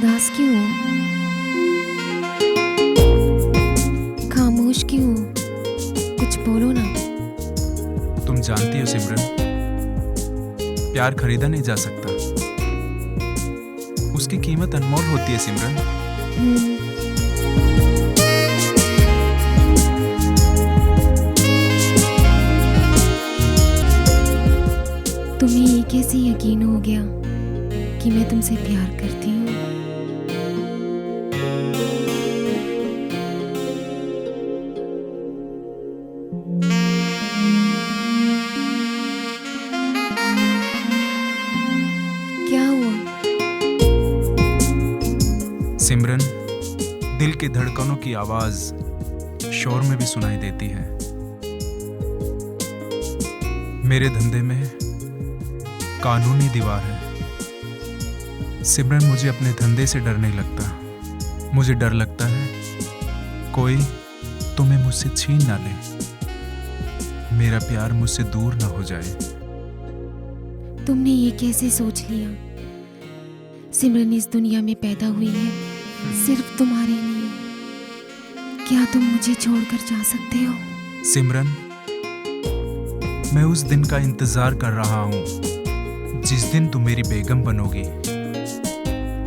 उदास क्यों हो? खामोश क्यों हो? कुछ बोलो ना। तुम जानती हो सिमरन, प्यार खरीदा नहीं जा सकता, उसकी कीमत अनमोल होती है सिमरन। तुम्हें ये कैसे यकीन हो गया कि मैं तुमसे प्यार करती हूँ? क्या हुआ? सिमरन, दिल की धड़कनों की आवाज शोर में भी सुनाई देती है। मेरे धंधे में कानूनी दीवार है। सिमरन, मुझे अपने धंधे से डर नहीं लगता। मुझे डर लगता है कोई तुम्हें मुझसे छीन ना ले, मेरा प्यार मुझसे दूर ना हो जाए। तुमने ये कैसे सोच लिया? सिमरन इस दुनिया में पैदा हुई है सिर्फ तुम्हारे लिए। क्या तुम मुझे छोड़कर जा सकते हो? सिमरन, मैं उस दिन का इंतजार कर रहा हूँ जिस दिन तुम मेरी बेगम बनोगी।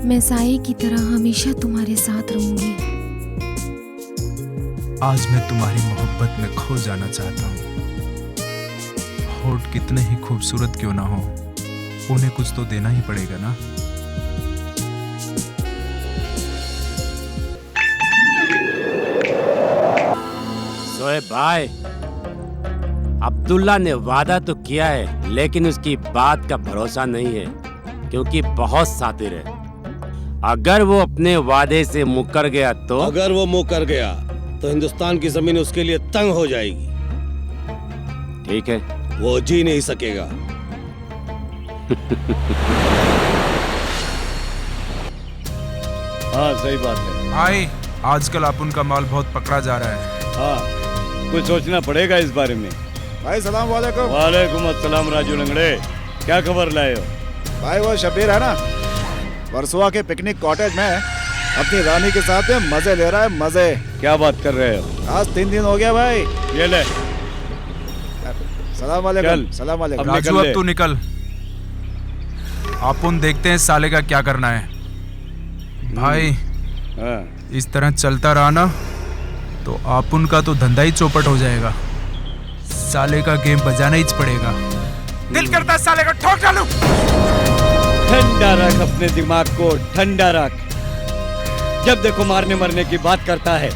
मैं साये की तरह हमेशा तुम्हारे साथ रहूंगी। आज मैं तुम्हारी मोहब्बत में खो जाना चाहता हूँ। होठ कितने ही खूबसूरत क्यों ना हो, उन्हें कुछ तो देना ही पड़ेगा ना। सोए भाई, अब्दुल्ला ने वादा तो किया है लेकिन उसकी बात का भरोसा नहीं है, क्योंकि बहुत शातिर है। अगर वो अपने वादे से मुकर गया तो? अगर वो मुकर गया तो हिंदुस्तान की जमीन उसके लिए तंग हो जाएगी। ठीक है, वो जी नहीं सकेगा। हाँ सही बात है भाई, आजकल अपन का माल बहुत पकड़ा जा रहा है। हाँ, कुछ सोचना पड़ेगा इस बारे में। भाई सलाम वालेकुम। वालेकुम अस्सलाम राजू लंगड़े, क्या खबर लाए हो? भाई वो शब्बीर है ना, वर्सोवा के पिकनिक कॉटेज में अपनी रानी के साथ में मजे ले रहा है, मजे। क्या बात कर रहे हो? आज 3 दिन हो गया भाई। ये ले। सलाम वालेकुम। चल, सलाम वालेकुम। अब राजू, निकल अब ले। तू निकल। अपन देखते हैं साले का क्या करना है। भाई, हाँ। इस तरह चलता रहा ना तो अपन का तो धंधा ही चौपट हो जाएगा। साले का गेम बजाना ही पड़ेगा। दिल करता है साले का ठोक डालूं। ठंडा रख अपने दिमाग को, ठंडा रख। जब देखो मारने मरने की बात करता है।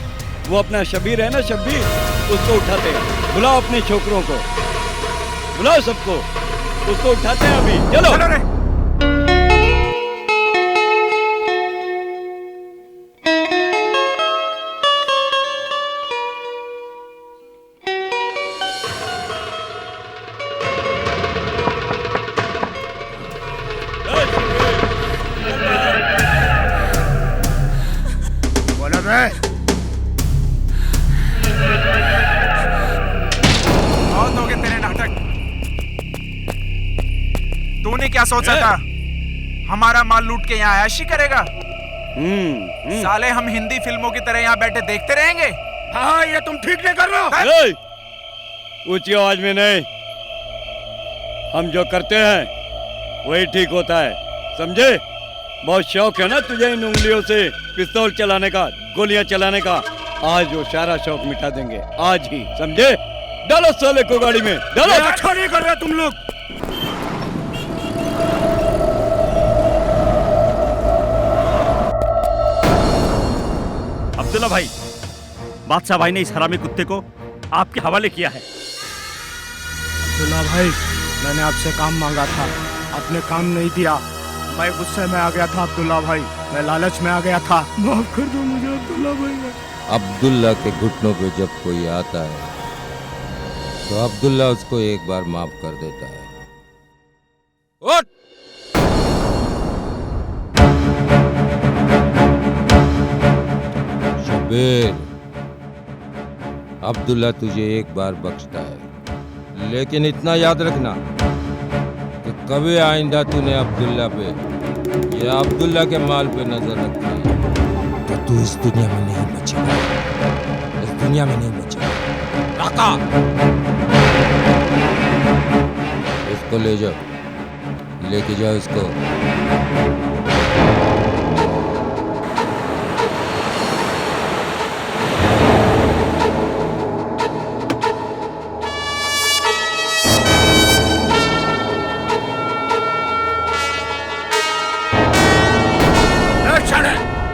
वो अपना शबीर है ना, शबीर, उसको उठाते हैं। बुलाओ अपने छोकरों को, बुलाओ सबको, उसको उठाते हैं अभी। चलो, चलो रे। बोलो बे। बहुत हो गए तेरे नाटक। तूने क्या सोचा था? हमारा माल लूट के यहाँ ऐशी करेगा? साले हम हिंदी फिल्मों की तरह यहाँ बैठे देखते रहेंगे? हाँ, ये तुम ठीक नहीं कर रहे हो। ऊंची आवाज में नहीं। हम जो करते हैं वही ठीक होता है, समझे? बहुत शौक है ना तुझे इन उंगलियों से पिस्तौल चलाने का, गोलियां चलाने का। आज वो सारा शौक मिटा देंगे, आज ही, समझे? डालो साले को गाड़ी में, डालो। अच्छा नहीं कर रहे तुम लोग। अब्दुल्ला भाई, बादशाह भाई ने इस हरामी कुत्ते को आपके हवाले किया है। अब्दुल्ला भाई, मैंने आपसे काम मांगा था, आपने काम नहीं दिया। मैं गुस्से में आ गया था अब्दुल्ला भाई, मैं लालच में आ गया था। माफ कर दो मुझे अब्दुल्ला भाई। अब्दुल्ला के घुटनों पे जब कोई आता है तो अब्दुल्ला उसको एक बार माफ कर देता है। उठ! शबीर, अब्दुल्ला तुझे एक बार बख्शता है, लेकिन इतना याद रखना कि कभी आइंदा तूने अब्दुल्ला पे ये अब्दुल्ला के माल पे नजर रखती है तो तू इस दुनिया में नहीं बचेगा, इस दुनिया में नहीं बचेगा। काका, इसको ले जाओ, लेके जाओ इसको।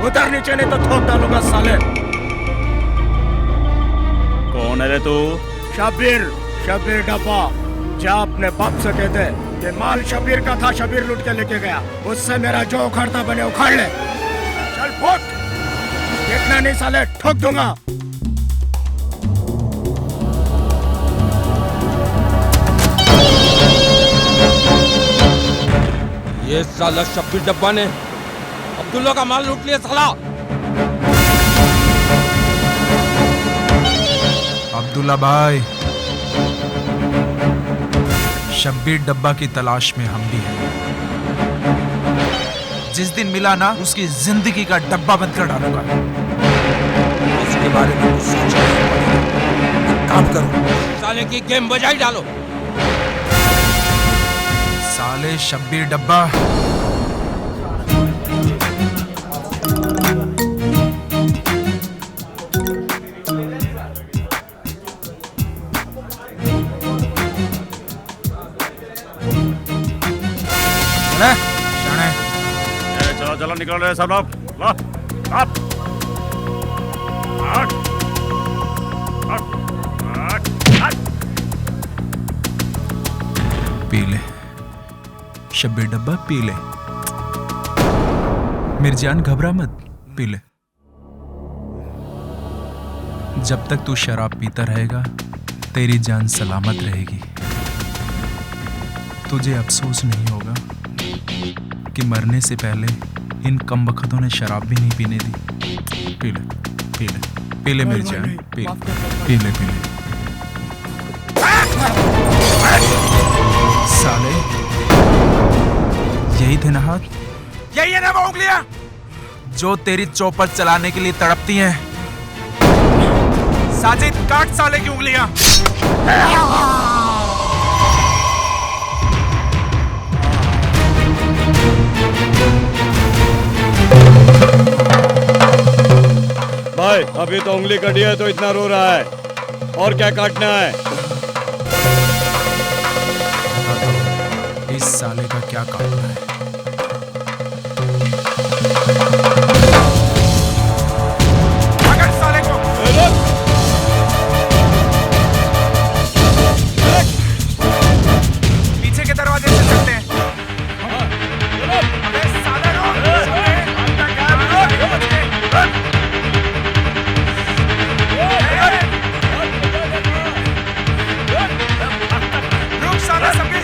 उधर नीचे नहीं तो ठोक डालूंगा साले। कौन है रे तू? शबीर, शबीर डब्बा। जा अपने बाप से कहते ये माल शबीर का था, शबीर लूट के लेके गया, उससे मेरा जो उखाड़ता बने उखाड़ ले। चल फुट, इतना नहीं साले, ठोक दूंगा। ये साला शब्बीर डब्बा ने अब्दुल्ला का माल लूट लिया साला। अब्दुल्ला भाई, शब्बीर डब्बा की तलाश में हम भी हैं। जिस दिन मिला ना, उसकी जिंदगी का डब्बा बंद कर डालूंगा। उसके बारे में कुछ सोचना नहीं पड़ेगा। एक काम करो, साले की गेम बजाई डालो। साले शब्बीर डब्बा, चलो चलो निकल रहे सब लोग। लो, आप। हट, हट, हट, हट। पी ले शब्बीर डब्बा, पी ले। मेरी जान घबरा मत, पी ले। जब तक तू शराब पीता रहेगा तेरी जान सलामत रहेगी। तुझे अफसोस नहीं होगा कि मरने से पहले इन कमबख्तों ने शराब भी नहीं पीने दी। पी ले, पी ले, पी ले मेरी जान, पी ले, पी ले, पी ले। साले, यही थे ना हाथ, यही है ना वो उंगलियां जो तेरी चौपट चलाने के लिए तड़पती हैं। साजिद, काट साले की उंगलियां। भाई अभी तो उंगली कटी है तो इतना रो रहा है, और क्या काटना है? इस साले का क्या काटना है? पकड़ साले को। पीछे के दरवाजे से चलते हैं। अबे साले रुक। रुक साले सबके।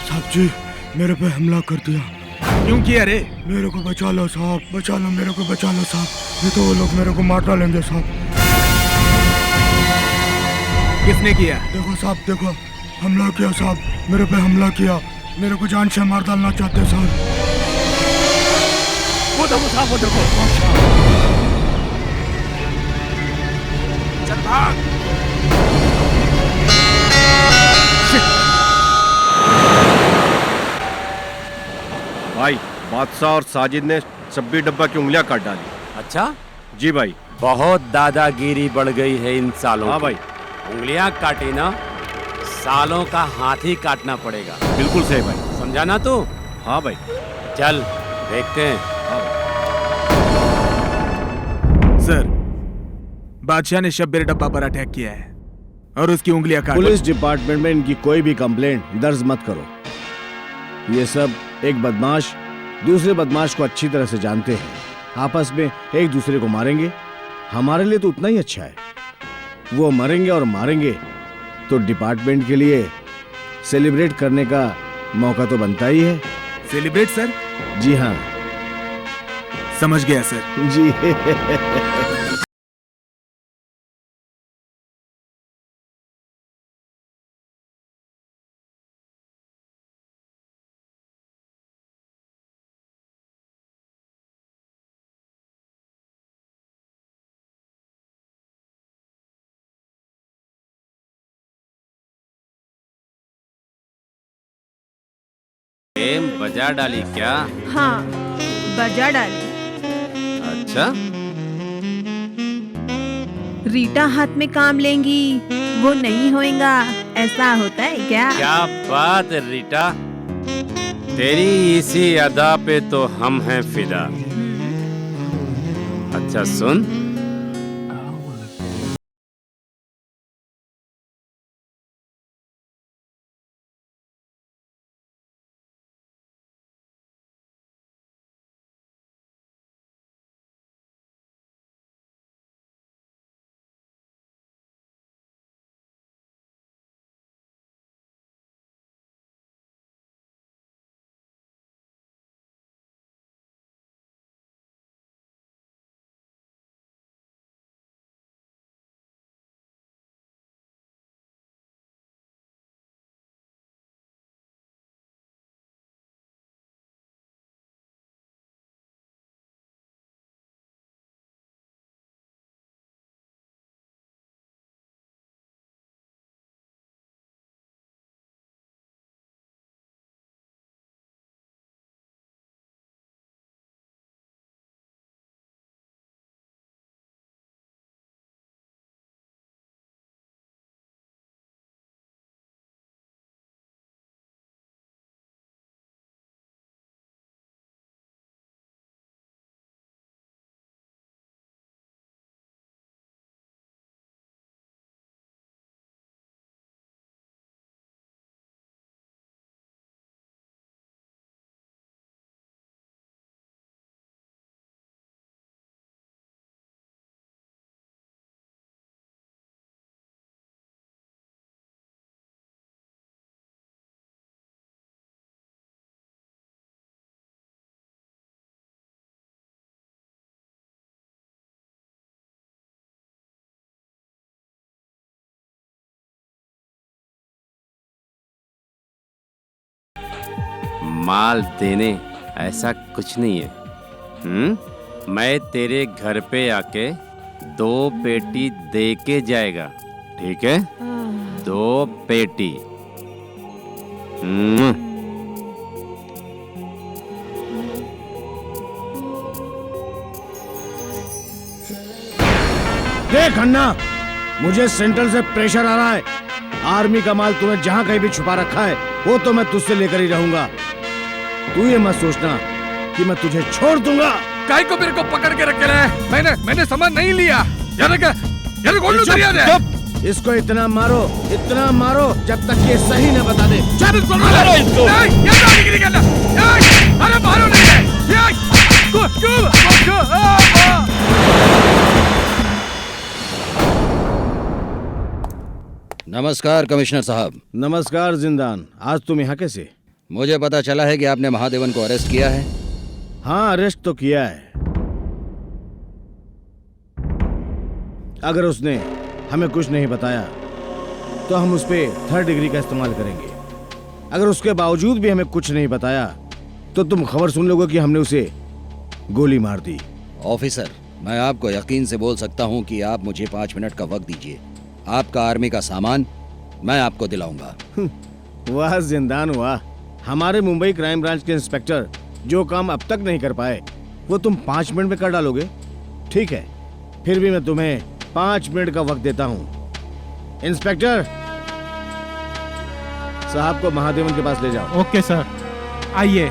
साहब जी, मेरे पे हमला कर दिया। क्यों किया रे? मेरे को बचा लो साहब, बचा लो, मेरे को बचा लो साहब, ये तो वो लोग मेरे को मार डालेंगे साहब। किसने किया? देखो साहब, देखो, हमला किया साहब, मेरे पे हमला किया, मेरे को जान से मार डालना चाहते साहब। वो देखो साहब, वो देखो। चल भाग। भाई, बादशाह और साजिद ने शब्बीर डब्बा की उंगलियां काट डाली। अच्छा, जी भाई। बहुत दादागिरी बढ़ गई है इन सालों हाँ की। भाई। उंगलियां काटी ना, सालों का हाथ ही काटना पड़ेगा। बिल्कुल सही भाई। समझा ना तू? हाँ भाई। चल देखते हैं। हाँ भाई। सर, बादशाह ने शब्बीर डब्बा पर अटैक किया है और उसकी उंगलियां काट। पुलिस डिपार्टमेंट में इनकी कोई भी कंप्लेंट दर्ज मत करो। ये सब एक बदमाश दूसरे बदमाश को अच्छी तरह से जानते हैं, आपस में एक दूसरे को मारेंगे। हमारे लिए तो उतना ही अच्छा है, वो मरेंगे और मारेंगे तो डिपार्टमेंट के लिए सेलिब्रेट करने का मौका तो बनता ही है। Celebrate sir? जी हाँ, समझ गया सर। जी। गेम बजा डाली क्या? हाँ, बजा डाली। अच्छा, रीटा हाथ में काम लेंगी, वो नहीं होएगा, ऐसा होता है क्या? क्या बात है रीटा, तेरी इसी अदा पे तो हम हैं फिदा। अच्छा सुन, माल देने ऐसा कुछ नहीं है। मैं तेरे घर पे आके 2 पेटी दे के जाएगा, ठीक है? 2 पेटी। देख अन्ना, मुझे सेंट्रल से प्रेशर आ रहा है। आर्मी का माल तूने जहाँ कहीं भी छुपा रखा है वो तो मैं तुझसे लेकर ही रहूंगा। तू ये मत सोचना कि मैं तुझे छोड़ दूंगा। काय को मेरे को पकड़ के रखे रहे? मैंने सामान नहीं लिया। इसको इतना मारो जब तक ये सही न बता दे। अरे मारो नमस्कार कमिश्नर साहब। नमस्कार जिंदान, आज तुम यहाँ कैसे? मुझे पता चला है कि आपने महादेवन को अरेस्ट किया है। हाँ, अरेस्ट तो किया है। अगर उसने हमें कुछ नहीं बताया तो हम उस पे 3rd डिग्री का इस्तेमाल करेंगे। अगर उसके बावजूद भी हमें कुछ नहीं बताया तो तुम खबर सुन लोगे कि हमने उसे गोली मार दी। ऑफिसर, मैं आपको यकीन से बोल सकता हूँ कि आप मुझे 5 मिनट का वक्त दीजिए। आपका आर्मी का सामान मैं आपको दिलाऊंगा। वाह जिंदान वाह, हमारे मुंबई क्राइम ब्रांच के इंस्पेक्टर जो काम अब तक नहीं कर पाए वो तुम 5 मिनट में कर डालोगे। ठीक है, फिर भी मैं तुम्हें 5 मिनट का वक्त देता हूँ। इंस्पेक्टर साहब को महादेवन के पास ले जाओ। ओके सर, आइए।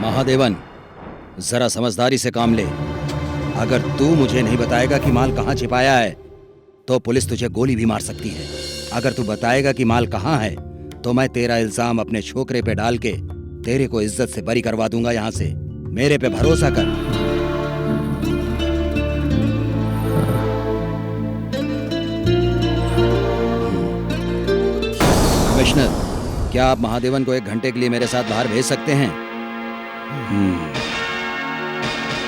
महादेवन, जरा समझदारी से काम ले। अगर तू मुझे नहीं बताएगा कि माल कहाँ छिपाया है तो पुलिस तुझे गोली भी मार सकती है। अगर तू बताएगा कि माल कहाँ है तो मैं तेरा इल्जाम अपने छोकरे पे डाल के तेरे को इज्जत से बरी करवा दूंगा यहाँ से। मेरे पे भरोसा कर। कमिश्नर, क्या आप महादेवन को 1 घंटे के लिए मेरे साथ बाहर भेज सकते हैं?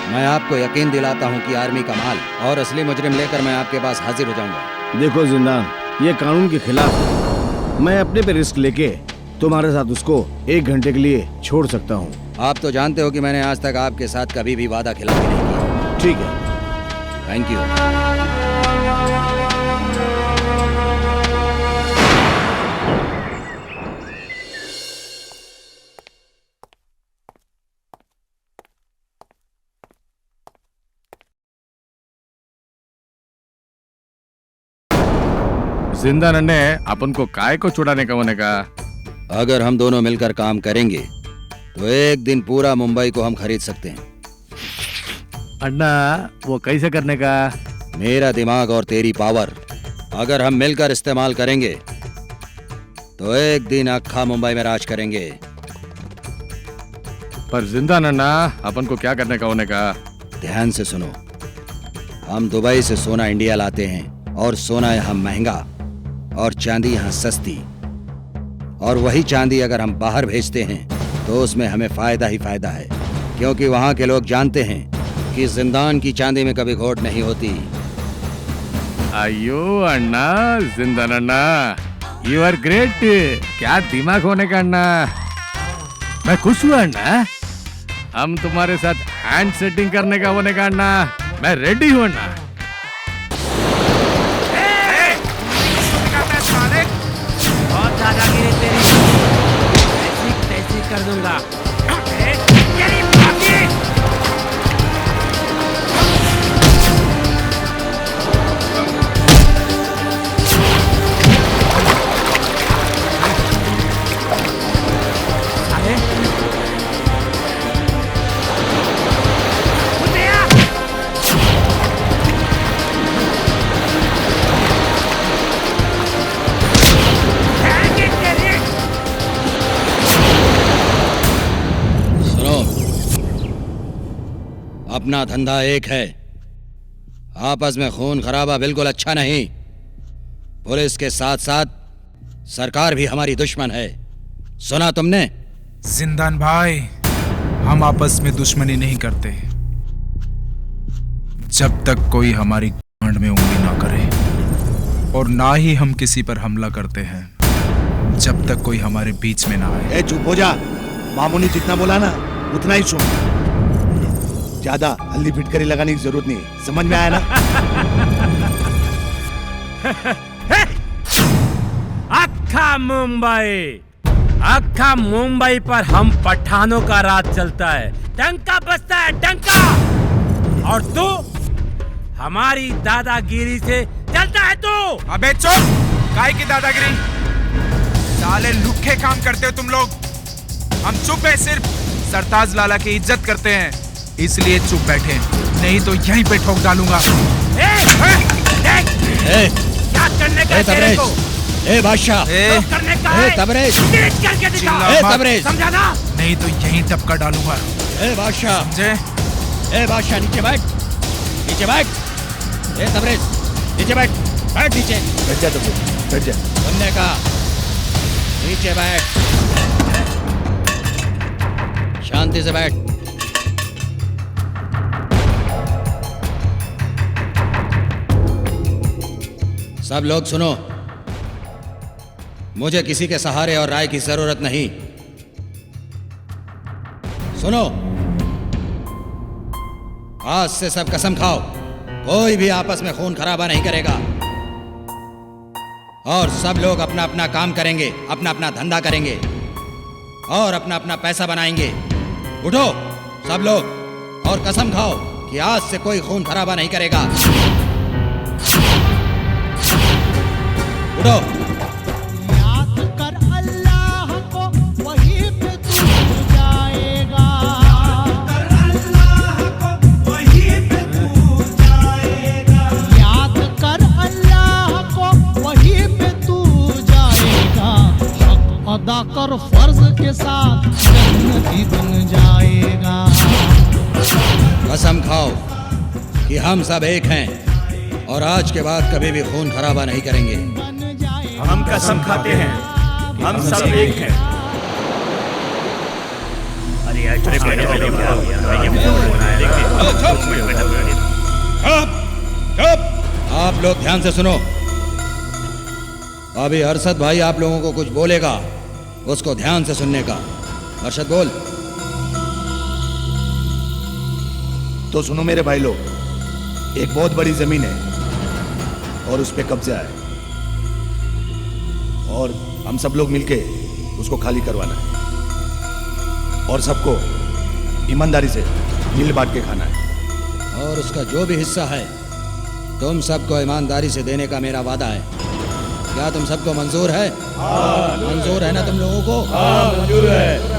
मैं आपको यकीन दिलाता हूँ कि आर्मी का माल और असली मुजरिम लेकर मैं आपके पास हाजिर हो जाऊंगा। देखो जिंदान, ये कानून के खिलाफ है। मैं अपने पे रिस्क लेके तुम्हारे साथ उसको 1 घंटे के लिए छोड़ सकता हूँ। आप तो जानते हो कि मैंने आज तक आपके साथ कभी भी वादा खिलाफी नहीं किया। ठीक है, थैंक यू। जिंदा नन्हे अपन को काय को छुड़ाने का होने का? अगर हम दोनों मिलकर काम करेंगे तो एक दिन पूरा मुंबई को हम खरीद सकते हैं। अन्ना वो कैसे करने का? मेरा दिमाग और तेरी पावर अगर हम मिलकर इस्तेमाल करेंगे तो एक दिन अक्खा मुंबई में राज करेंगे। पर जिंदा नन्ना अपन को क्या करने का होने का? ध्यान से सुनो, हम दुबई से सोना इंडिया लाते हैं और सोना यहाँ महंगा और चांदी यहाँ सस्ती, और वही चांदी अगर हम बाहर भेजते हैं तो उसमें हमें फायदा ही फायदा है, क्योंकि वहाँ के लोग जानते हैं कि जिंदान की चांदी में कभी घोट नहीं होती। अयो अन्ना, जिंदा नन्ना, यू आर ग्रेट। क्या दिमाग होने का अन्ना, मैं खुश हुआ अन्ना। हम तुम्हारे साथ हैंड सेटिंग करने का होने का अन्ना, मैं रेडी हूँ अन्ना। बहुत दादागिरी तेरी, ऐसी तैसी कर दूंगा। तेरी बाकी। अपना धंधा एक है, आपस में खून खराबा बिल्कुल अच्छा नहीं। पुलिस के साथ साथ सरकार भी हमारी दुश्मन है, सुना तुमने? जिंदान भाई, हम आपस में दुश्मनी नहीं करते जब तक कोई हमारी गांड में उंगली ना करे, और ना ही हम किसी पर हमला करते हैं जब तक कोई हमारे बीच में ना आए। चुप हो जा, मामू ने जितना बोला ना उतना ही सुन। ज्यादा हल्ली फिटकरी लगाने की जरूरत नहीं, समझ में आया ना? अक्खा मुंबई पर हम पठानों का राज चलता है, डंका बजता है डंका। और तू हमारी दादागिरी से चलता है तू। अबे चुप, काय की दादागिरी? साले लुक्खे काम करते हो तुम लोग। हम चुप है, सिर्फ सरताज लाला की इज्जत करते हैं इसलिए चुप बैठे, नहीं तो यहीं पे ठोक डालूंगा। क्या करने का तेरे को? बादशाह, करने का है तबरेज, करके दिखा। तबरेज, समझा ना? नहीं तो यहीं टपका डालूंगा। बादशाह, समझे? बादशाह नीचे बैठ, नीचे बैठ। तबरेज नीचे बैठ, बैठ नीचे। बैठ जा तबरेज, बैठ जा। तुमने कहा नीचे बैठ, शांति से बैठ। सब लोग सुनो, मुझे किसी के सहारे और राय की जरूरत नहीं। सुनो, आज से सब कसम खाओ, कोई भी आपस में खून खराबा नहीं करेगा, और सब लोग अपना अपना काम करेंगे, अपना अपना धंधा करेंगे और अपना अपना पैसा बनाएंगे। उठो सब लोग और कसम खाओ कि आज से कोई खून खराबा नहीं करेगा। उठो। याद कर अल्लाह को, वहीं पे तू जाएगा। याद कर अल्लाह को, वहीं पे तू जाएगा। हक अदा कर फर्ज के साथ, जन्नती बन जाएगा। कसम खाओ कि हम सब एक हैं और आज के बाद कभी भी खून खराबा नहीं करेंगे। हम कसम खाते हैं, हम सब एक हैं। आप लोग ध्यान से सुनो। अभी अरशद भाई आप लोगों को कुछ बोलेगा, उसको ध्यान से सुनने का। अरशद बोल। तो सुनो मेरे भाई लोग, एक बहुत बड़ी जमीन है और उस पे कब्जा है और हम सब लोग मिलके उसको खाली करवाना है और सबको ईमानदारी से मिल बांट के खाना है। और उसका जो भी हिस्सा है तुम सबको ईमानदारी से देने का मेरा वादा है। क्या तुम सबको मंजूर है? मंजूर है ना तुम लोगों को? मंजूर है।